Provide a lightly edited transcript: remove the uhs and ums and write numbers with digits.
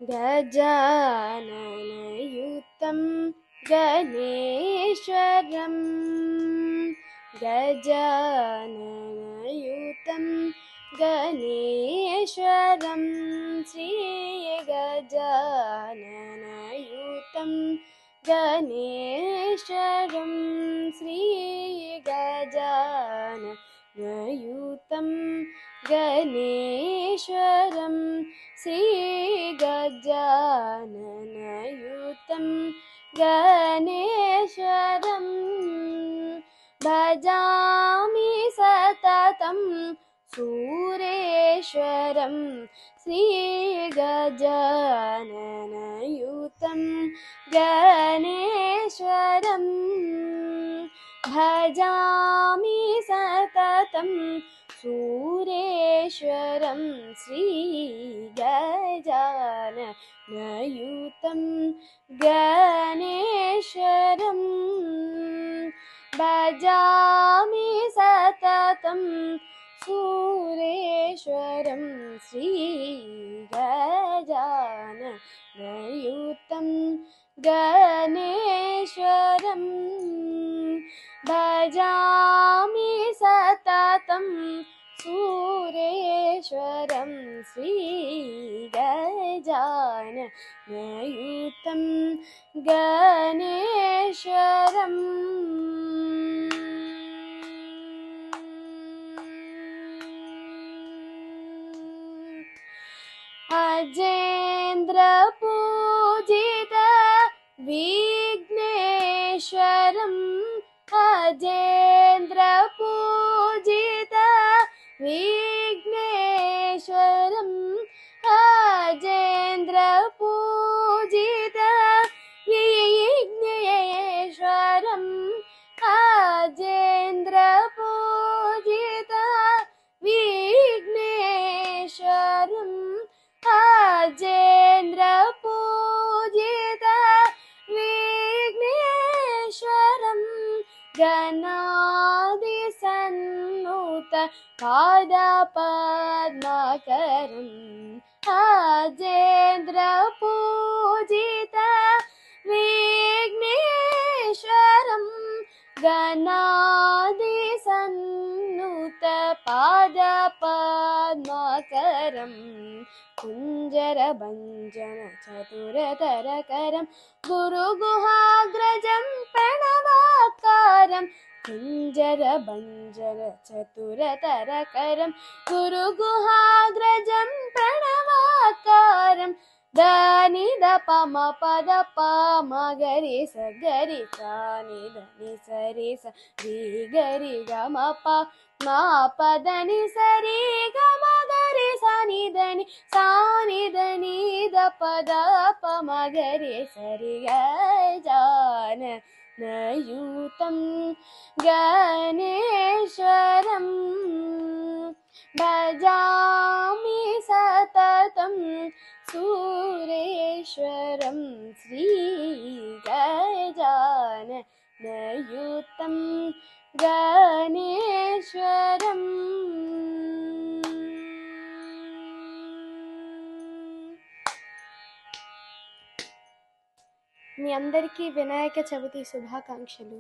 गजाननयुतं गणेश्वरं गजाननयुतं गणेश्वरं श्रीगजाननयुतं गणेश्वरं श्रीगजाननयुतं गणेश्वरं श्रीगजाननयुतं गणेश्वरं भजामि सततं सुरेश्वरं श्रीगजाननयुतं गणेश्वरं भजामि सततं सुरेश्वरं श्रीगजाननयुतं गणेश्वरं भजामि सततं सुरेश्वरं श्रीगजाननयुतं गणेश्वरं भजामि सततं सुरेश्वरं श्रीगजाननयुतं गणेश्वरम् अजेन्द्र पूजित विघ्नेश्वरम् अजेन्द्र पूजित विघ्नेश्वरम् अजेन्द्र पूजित विघ्नेश्वरम् अजेन्द्र पूजित विघ्नेश्वरम् अजेन्द्र पूजित विघ्नेश्वरं गणादिसन्नुत पादपद्मकरम् अजेन्द्र पूजित विघ्नेश्वरं गणादिसन्नुत पादपद्मकरम् कुञ्जरभञ्जन चतुरतरकरं गुरुगुहाग्रजं प्रणवाकारं कुञ्जरभञ्जन चतुरतरकरं गुरुगुहाग्रजं प्रणवाकारं దని దప మ పద ప మ గరి స గరి స ని దని సరి స రి గరి గ మ ప మా పద ని సరి గ మ గరి స ని దని సా ని దని ద పద ప మ గరి సరి గజాననయుతం గణేశ్వరం भजामि सततं सुरेश्वरं श्रीगजाननयुतं गणेश्वरम् మీ అందరికీ వినాయక చవితి శుభాకాంక్షలు.